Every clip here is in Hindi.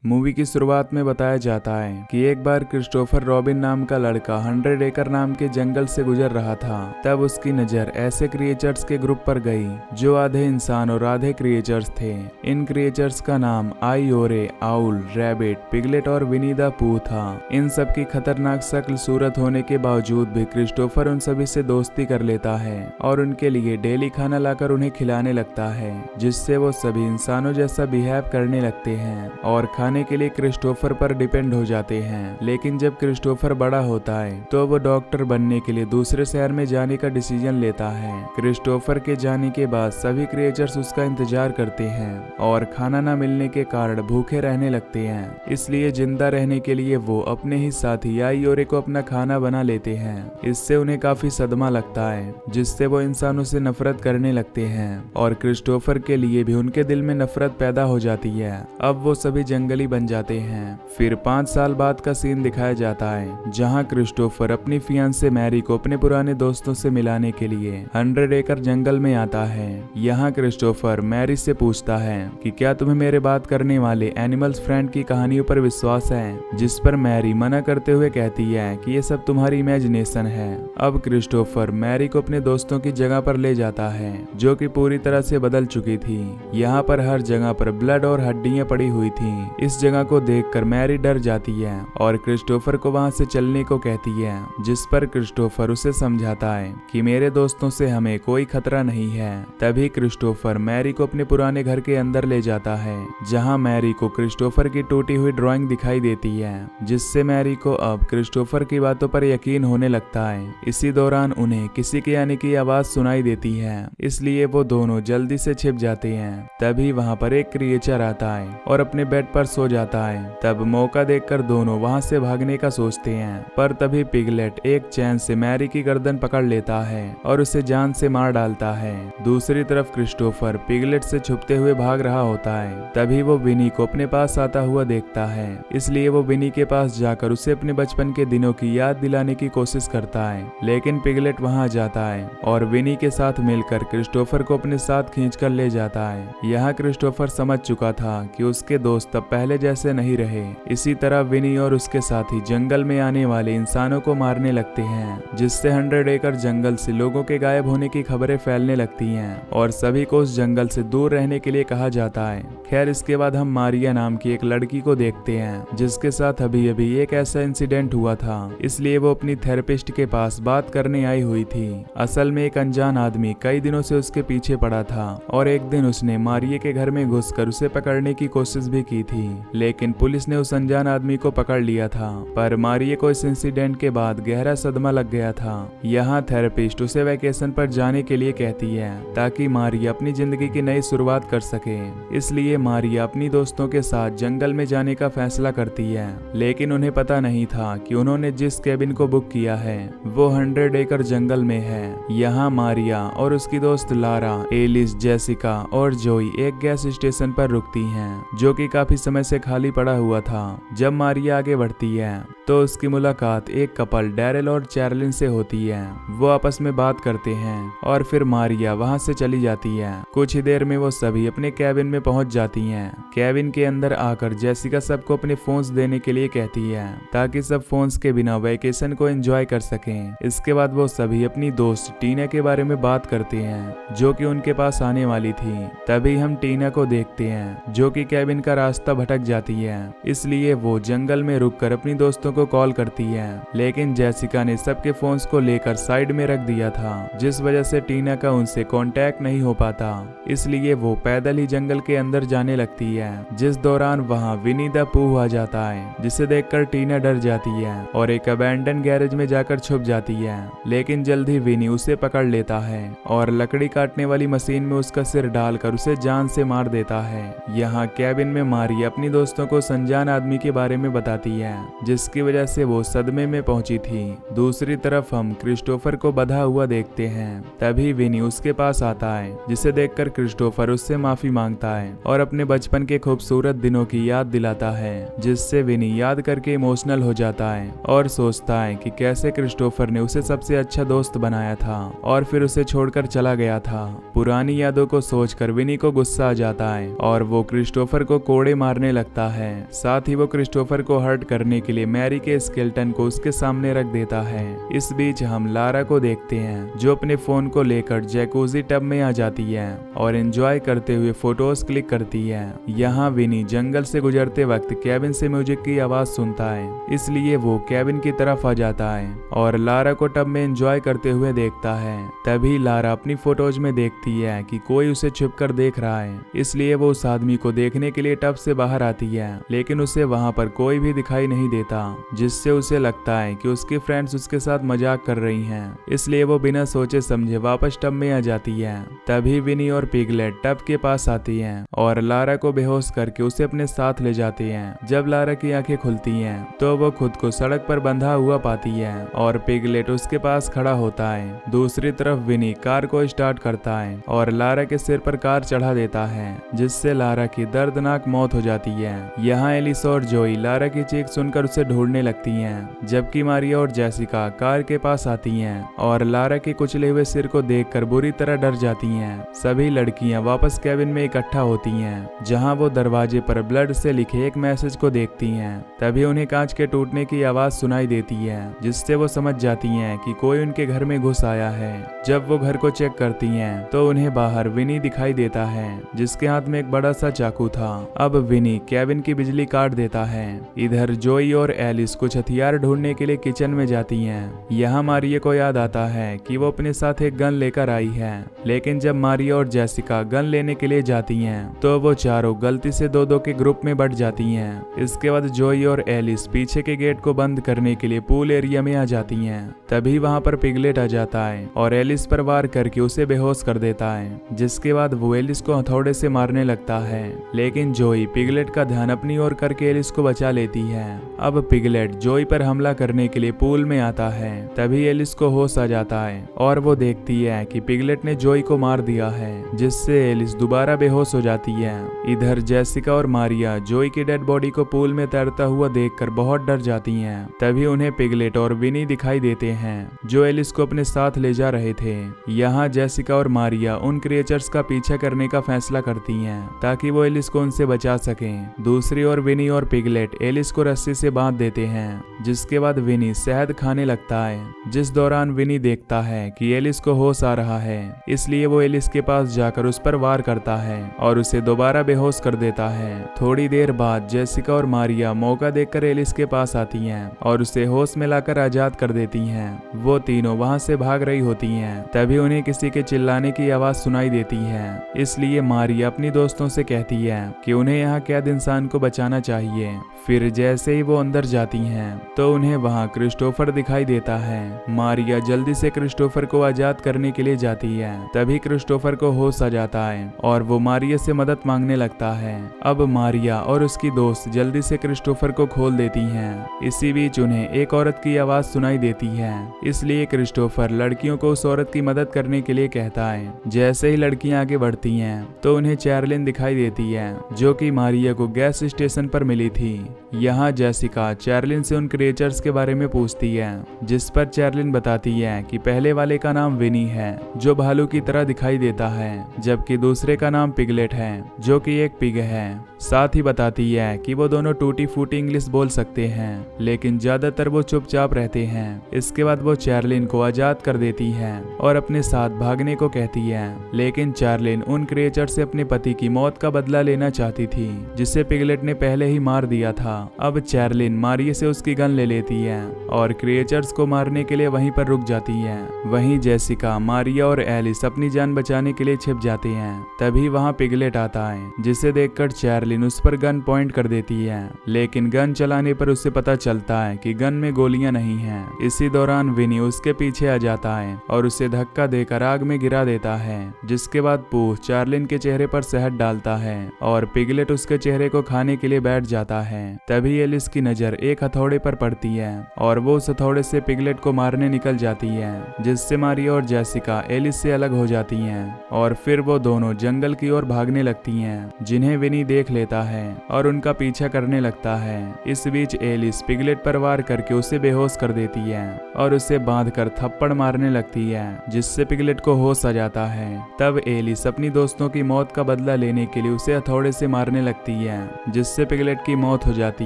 मूवी की शुरुआत में बताया जाता है कि एक बार क्रिस्टोफर रॉबिन नाम का लड़का 100 एकड़ नाम के जंगल से गुजर रहा था। तब उसकी नजर ऐसे क्रिएचर्स के ग्रुप पर गई जो आधे इंसान और आधे क्रिएचर्स थे। इन क्रिएचर्स का नाम आईओरे, आउल, रैबिट, पिगलेट और विनी द पूह था। इन सब की खतरनाक शक्ल सूरत होने के बावजूद भी क्रिस्टोफर उन सभी से दोस्ती कर लेता है और उनके लिए डेली खाना लाकर उन्हें खिलाने लगता है, जिससे वो सभी इंसानों जैसा बिहेव करने लगते हैं और खाने के लिए क्रिस्टोफर पर डिपेंड हो जाते हैं। लेकिन जब क्रिस्टोफर बड़ा होता है तो वो डॉक्टर बनने के लिए दूसरे शहर में जाने का डिसीजन लेता है। क्रिस्टोफर के जाने के बाद सभी क्रिएचर्स उसका इंतजार करते हैं और खाना न मिलने के कारण भूखे रहने लगते हैं। इसलिए जिंदा रहने के लिए वो अपने ही साथी आईओरे को अपना खाना बना लेते हैं। इससे उन्हें काफी सदमा लगता है, जिससे वो इंसानों से नफरत करने लगते हैं और क्रिस्टोफर के लिए भी उनके दिल में नफरत पैदा हो जाती है। अब वो सभी जंगली बन जाते हैं। फिर 5 साल बाद का सीन दिखाया जाता है जहां क्रिस्टोफर अपनी फियांसे मैरी को अपने पुराने दोस्तों से मिलाने के लिए 100 एकड़ जंगल में आता है। यहाँ क्रिस्टोफर मैरी से पूछता है कि क्या तुम्हें मेरे बात करने वाले एनिमल्स फ्रेंड की कहानियों पर विश्वास है, जिस पर मैरी मना करते हुए कहती है कि ये सब तुम्हारी इमेजिनेशन है। अब क्रिस्टोफर मैरी को अपने दोस्तों की जगह पर ले जाता है जो कि पूरी तरह से बदल चुकी थी। यहाँ पर हर जगह पर ब्लड और हड्डियां पड़ी हुई थी। इस जगह को देखकर मैरी डर जाती है और क्रिस्टोफर को वहां से चलने को कहती है, जिस पर क्रिस्टोफर उसे समझाता है कि मेरे दोस्तों से हमें कोई खतरा नहीं है। तभी क्रिस्टोफर मैरी को अपने पुराने घर के अंदर ले जाता है जहां मैरी को क्रिस्टोफर की टूटी हुई ड्राइंग दिखाई देती है, जिससे मैरी को अब क्रिस्टोफर की बातों पर यकीन होने लगता है। इसी दौरान उन्हें किसी के आने की आवाज सुनाई देती है, इसलिए वो दोनों जल्दी से छिप जाते हैं। तभी वहां पर एक क्रिएचर आता है और अपने बेड पर सो जाता है। तब मौका देखकर दोनों वहां से भागने का सोचते हैं, पर तभी पिगलेट एक चैन से मैरी की गर्दन पकड़ लेता है और उसे जान से मार डालता है। दूसरी तरफ क्रिस्टोफर पिगलेट से छुपते हुए भाग रहा होता है। तभी वो विनी को अपने पास आता हुआ देखता है, इसलिए वो विनी के पास जाकर उसे अपने बचपन के दिनों की याद दिलाने की कोशिश करता है। लेकिन पिगलेट वहां जाता है और विनी के साथ मिलकर क्रिस्टोफर को अपने साथ खींचकर ले जाता है। यहाँ क्रिस्टोफर समझ चुका था कि उसके दोस्त अब पहले जैसे नहीं रहे। इसी तरह विनी और उसके साथी जंगल में आने वाले इंसानों को मारने लगते हैं, जिससे 100 एकड़ जंगल से लोगों के गायब होने की खबरें फैलने लगती हैं और सभी को उस जंगल से दूर रहने के लिए कहा जाता है। खैर, इसके बाद हम मारिया नाम की एक लड़की को देखते हैं जिसके साथ अभी अभी एक ऐसा इंसिडेंट हुआ था, इसलिए वो अपनी थेरेपिस्ट के पास बात करने आई हुई थी। असल में एक अनजान आदमी कई दिनों से उसके पीछे पड़ा था और एक दिन उसने मारिया के घर में घुसकर उसे पकड़ने की कोशिश भी की थी, लेकिन पुलिस ने उस अनजान आदमी को पकड़ लिया था। पर मारिया को इस इंसिडेंट के बाद गहरा सदमा लग गया था। यहाँ थेरेपिस्ट उसे वैकेशन पर जाने के लिए कहती है ताकि मारिया अपनी जिंदगी की नई शुरुआत कर सके। इसलिए मारिया अपनी दोस्तों के साथ जंगल में जाने का फैसला करती है, लेकिन उन्हें पता नहीं था कि उन्होंने जिस केबिन को बुक किया है वो 100 एकड़ जंगल में है। यहाँ मारिया और उसकी दोस्त लारा, एलिस, जेसिका और जोई एक गैस स्टेशन पर रुकती हैं, जो कि काफी समय से खाली पड़ा हुआ था। जब मारिया आगे बढ़ती है तो उसकी मुलाकात एक कपल डैरेल और चैरलिन से होती है। वो आपस में बात करते हैं और फिर मारिया वहां से चली जाती है। कुछ ही देर में वो सभी अपने कैबिन में पहुंच जाती हैं। कैबिन के अंदर आकर जेसिका सबको अपने फोन्स देने के लिए कहती है ताकि सब फोन्स के बिना वैकेशन को एंजॉय कर सकें। इसके बाद वो सभी अपनी दोस्त टीना के बारे में बात करते हैं जो कि उनके पास आने वाली थी। तभी हम टीना को देखते हैं जो कि कैबिन का रास्ता भटक जाती है, इसलिए वो जंगल में रुककर अपनी दोस्तों को कॉल करती है। लेकिन जेसिका ने सबके फोन्स को लेकर साइड में रख दिया था, जिस वजह से टीना का उनसे कांटेक्ट नहीं हो पाता। इसलिए वो पैदल ही जंगल के अंदर जाने लगती है, जिस दौरान वहां विनी द पूह आ जाता है, जिसे देखकर टीना डर जाती है और एक अबैंडन गैरेज में जाकर छुप जाती है। लेकिन जल्द ही विनी उसे पकड़ लेता है और लकड़ी काटने वाली मशीन में उसका सिर डालकर उसे जान से मार देता है। यहाँ कैबिन में मारिया अपनी दोस्तों को अनजान आदमी के बारे में बताती है, जिसकी वजह से वो सदमे में पहुंची थी। दूसरी तरफ हम क्रिस्टोफर को बंधा हुआ देखते हैं। तभी विनी उसके पास आता है, जिसे देखकर क्रिस्टोफर उससे माफी मांगता है और अपने बचपन के खूबसूरत दिनों की याद दिलाता है, जिससे विनी याद करके इमोशनल हो जाता है और सोचता है कि कैसे क्रिस्टोफर ने उसे सबसे अच्छा दोस्त बनाया था और फिर उसे छोड़कर चला गया था। पुरानी यादों को सोचकर विनी को गुस्सा आ जाता है और वो क्रिस्टोफर को कोड़े मारने लगता है। साथ ही वो क्रिस्टोफर को हर्ट करने के लिए मैरी के स्केलेटन को उसके सामने रख देता है। इस बीच हम लारा को देखते हैं जो अपने फोन को लेकर जैकूजी टब में आ जाती है और एंजॉय करते हुए फोटोज क्लिक करती है। यहाँ विनी जंगल से गुजरते वक्त कैबिन से म्यूजिक की आवाज सुनता है, इसलिए वो कैबिन की तरफ आ जाता है और लारा को टब में एंजॉय करते हुए देखता है। तभी लारा अपनी फोटोज में देखती है कि कोई उसे छुपकर देख रहा है, इसलिए वो उस आदमी को देखने के लिए टब से बाहर आती है, लेकिन उसे वहां पर कोई भी दिखाई नहीं देता, जिससे उसे लगता है कि उसकी फ्रेंड्स उसके साथ मजाक कर रही हैं। इसलिए वो बिना सोचे समझे वापस टब में आ जाती है। तभी विनी और पिगलेट टब के पास आती हैं और लारा को बेहोश करके उसे अपने साथ ले जाते हैं। जब लारा की आंखें खुलती हैं तो वो खुद को सड़क पर बंधा हुआ पाती है और पिगलेट उसके पास खड़ा होता है। दूसरी तरफ विनी कार को स्टार्ट करता है और लारा के सिर पर कार चढ़ा देता है, जिससे लारा की दर्दनाक मौत हो जाती है। यहाँ एलिस और जोई लारा की चीख सुनकर उसे ढूंढने लगती हैं, जबकि मारिया और जेसिका कार के पास आती हैं और लारा के कुचले हुए सिर को देखकर बुरी तरह डर जाती हैं। सभी लड़कियां वापस कैबिन में इकट्ठा होती हैं, जहां वो दरवाजे पर ब्लड से लिखे एक मैसेज को देखती हैं। तभी उन्हें कांच के टूटने की आवाज सुनाई देती है, जिससे वो समझ जाती हैं कि कोई उनके घर में घुस आया है। जब वो घर को चेक करती हैं तो उन्हें बाहर विनी दिखाई देता है, जिसके हाथ में एक बड़ा सा चाकू था। अब विनी कैबिन की बिजली काट देता है। इधर जोई और एलिस कुछ हथियार ढूंढने के लिए किचन में जाती हैं। यहाँ मारिया को याद आता है कि वो अपने साथ एक गन लेकर आई है, लेकिन जब मारिया और जेसिका गन लेने के लिए जाती हैं तो वो चारों गलती से दो के ग्रुप में बट जाती हैं। इसके बाद जोई और एलिस पीछे के गेट को बंद करने के लिए पूल एरिया में आ जाती हैं। तभी वहाँ पर पिगलेट आ जाता है और एलिस पर वार करके उसे बेहोश कर देता है, जिसके बाद वो एलिस को हथौड़े से मारने लगता है, लेकिन जोई पिगलेट का ध्यान अपनी ओर करके एलिस को बचा लेती है। अब पिगलेट जोई पर हमला करने के लिए पूल में आता है। तभी एलिस को होश आ जाता है और वो देखती है कि पिगलेट ने जोई को मार दिया है, जिससे एलिस दोबारा बेहोश हो जाती है। इधर जेसिका और मारिया जोई की डेड बॉडी को पूल में तैरता हुआ देखकर बहुत डर जाती हैं। तभी उन्हें पिगलेट और विनी दिखाई देते हैं, जो एलिस को अपने साथ ले जा रहे थे। यहाँ जेसिका और मारिया उन क्रिएचर्स का पीछा करने का फैसला करती हैं ताकि वो एलिस को उनसे बचा सकें। दूसरी ओर विनी और पिगलेट एलिस को रस्सी से बांध देते हैं, जिसके बाद विनी शहद खाने लगता है। जिस दौरान विनी देखता है कि एलिस को होश आ रहा है, इसलिए वो एलिस के पास जाकर उस पर वार करता है और उसे दोबारा बेहोश कर देता है। थोड़ी देर बाद जेसिका और मारिया मौका देखकर एलिस के पास आती हैं और उसे होश में लाकर आजाद कर देती हैं। वो तीनों वहां से भाग रही होती हैं। तभी उन्हें किसी के चिल्लाने की आवाज सुनाई देती है, इसलिए मारिया अपनी दोस्तों से कहती है कि उन्हें यहाँ कैद इंसान को बचाना चाहिए। फिर जैसे ही वो अंदर जाती हैं तो उन्हें वहाँ क्रिस्टोफर दिखाई देता है। मारिया जल्दी से क्रिस्टोफर को आजाद करने के लिए जाती है। तभी क्रिस्टोफर को होश आ जाता है और वो मारिया से मदद मांगने लगता है। अब मारिया और उसकी दोस्त जल्दी से क्रिस्टोफर को खोल देती हैं। इसी बीच उन्हें एक औरत की आवाज सुनाई देती है, इसलिए क्रिस्टोफर लड़कियों को उस औरत की मदद करने के लिए कहता है। जैसे ही लड़कियां आगे बढ़ती हैं तो उन्हें चैरलिन दिखाई देती है, जो कि मारिया को गैस स्टेशन पर मिली थी। यहाँ जेसिका चैरलिन से उन क्रिएचर्स के बारे में पूछती है, जिस पर चैरलिन बताती है कि पहले वाले का नाम विनी है, जो भालू की तरह दिखाई देता है, जबकि दूसरे का नाम पिगलेट है, जो कि एक पिग है। साथ ही बताती है कि वो दोनों टूटी फूटी इंग्लिश बोल सकते हैं, लेकिन ज्यादातर वो चुपचाप रहते हैं। इसके बाद वो चैरलिन को आजाद कर देती है और अपने साथ भागने को कहती है, लेकिन चैरलिन उन क्रिएचर से अपने पति की मौत का बदला लेना चाहती थी, जिसे पिगलेट ने पहले ही मार दिया था। अब चैरलिन मारिया से उसकी गन ले लेती है और क्रिएचर्स को मारने के लिए वहीं पर रुक जाती है। वहीं जेसिका, मारिया और एलिस अपनी जान बचाने के लिए छिप जाते हैं। तभी वहाँ पिगलेट आता है, जिसे देखकर चैरलिन उस पर गन पॉइंट कर देती है, लेकिन गन चलाने पर उसे पता चलता है कि गन में गोलियां नहीं हैं। इसी दौरान विनी उसके पीछे आ जाता है और उसे धक्का देकर आग में गिरा देता है, जिसके बाद पूह चैरलिन के चेहरे पर शहद डालता है और पिगलेट उसके चेहरे को खाने के लिए बैठ जाता है। तभी एलिस की नजर एक हथौड़े पर पड़ती है और वो उस हथौड़े से पिगलेट को मारने निकल जाती है, जिससे मारिया और जेसिका एलिस से अलग हो जाती हैं और फिर वो दोनों जंगल की ओर भागने लगती हैं, जिन्हें विनी देख लेता है और उनका पीछा करने लगता है। इस बीच एलिस पिगलेट पर वार करके उसे बेहोश कर देती है और उसे बांधकर थप्पड़ मारने लगती है, जिससे पिगलेट को होश आ जाता है। तब एलिस अपनी दोस्तों की मौत का बदला लेने के लिए उसे हथौड़े से मारने लगती है जिससे पिगलेट की मौत हो जाती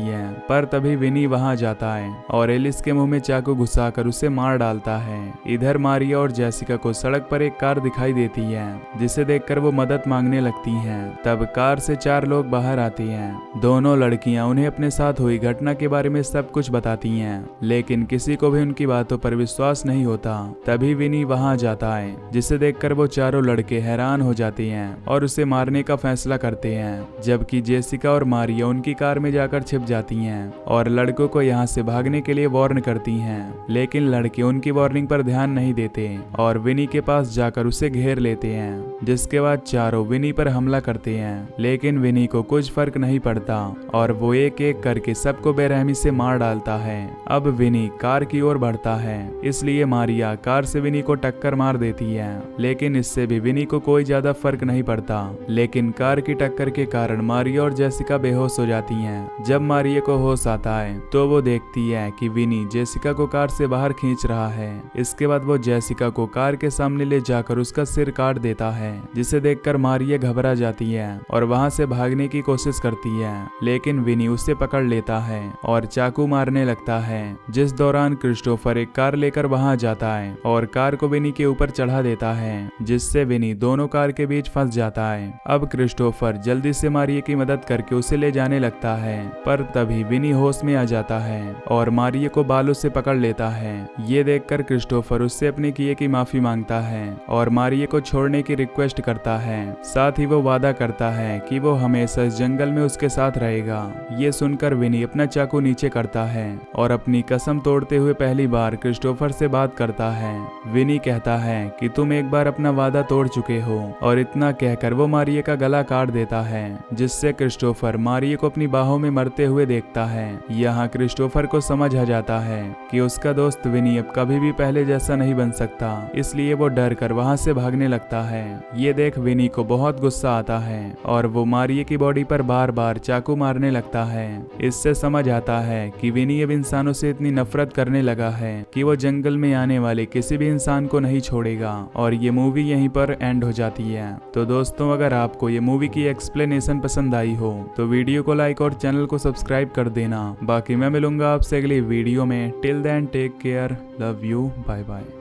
है। पर तभी विनी वहां जाता है और एलिस के मुंह में चाकू घुसाकर उसे मार डालता है। इधर मारिया और जेसिका को सड़क पर एक कार दिखाई देती है जिसे देखकर वो मदद मांगने लगती हैं। तब कार से 4 लोग बाहर आते हैं। दोनों लड़कियां उन्हें अपने साथ हुई घटना के बारे में सब कुछ बताती हैं, लेकिन किसी को भी उनकी बातों पर विश्वास नहीं होता। तभी विनी वहां जाता है जिसे देखकर वो चारों लड़के हैरान हो जाते हैं और उसे मारने का फैसला करते हैं, जबकि जेसिका और मारिया उनकी कार में जाकर छिप जाती हैं और लड़कों को यहाँ से भागने के लिए वार्न करती हैं। लेकिन लड़के उनकी वार्निंग पर ध्यान नहीं देते और विनी के पास जाकर उसे घेर लेते हैं, जिसके बाद चारों विनी पर हमला करते हैं। लेकिन विनी को कुछ फर्क नहीं पड़ता और वो एक एक करके सबको बेरहमी से मार डालता है। अब विनी कार की ओर बढ़ता है, इसलिए मारिया कार से विनी को टक्कर मार देती है, लेकिन इससे भी विनी को कोई ज्यादा फर्क नहीं पड़ता। लेकिन कार की टक्कर के कारण मारिया और जेसिका बेहोश हो जाती हैं। जब मारिया को होश आता है तो वो देखती है कि विनी जेसिका को कार से बाहर खींच रहा है। इसके बाद वो जेसिका को कार के सामने ले जाकर उसका सिर काट देता है, जिसे देखकर मारिया घबरा जाती है और वहां से भागने की कोशिश करती है। लेकिन विनी उसे पकड़ लेता है और चाकू मारने लगता है, जिस दौरान क्रिस्टोफर एक कार लेकर वहां जाता है और कार को विनी के ऊपर चढ़ा देता है, जिससे विनी दोनों कार के बीच फंस जाता है। अब क्रिस्टोफर जल्दी से मारिया की मदद करके उसे ले जाने लगता है, पर तभी विनी होश में आ जाता है और मारिया को बालों से पकड़ लेता है। ये देखकर क्रिस्टोफर उससे अपने किए की माफी मांगता है और मारिया को छोड़ने की रिक्वेस्ट करता है। साथ ही वो वादा करता है कि वो हमेशा इस जंगल में उसके साथ रहेगा। ये सुनकर विनी अपना चाकू नीचे करता है और अपनी कसम तोड़ते हुए पहली बार क्रिस्टोफर से बात करता है। विनी कहता है कि तुम एक बार अपना वादा तोड़ चुके हो, और इतना कहकर वो मारिया का गला काट देता है, जिससे क्रिस्टोफर मारिया को अपनी बाहों में मरते हुए देखता है। यहाँ क्रिस्टोफर को समझ आ जाता है कि उसका दोस्त विनी अब कभी भी पहले जैसा नहीं बन सकता, इसलिए वो डर कर वहां से भागने लगता है। ये देख विनी को बहुत गुस्सा आता है और वो मारिया की बॉडी पर बार बार चाकू मारने लगता है। इससे समझ आता है कि विनी अब इंसानों से इतनी नफरत करने लगा है कि वो जंगल में आने वाले किसी भी इंसान को नहीं छोड़ेगा। और ये मूवी यहीं पर एंड हो जाती है। तो दोस्तों, अगर आपको ये मूवी की एक्सप्लेनेशन पसंद आई हो तो वीडियो को लाइक और चैनल को सब्सक्राइब कर देना। बाकी मैं मिलूंगा आपसे अगली वीडियो में। Till then take care, love you, bye bye.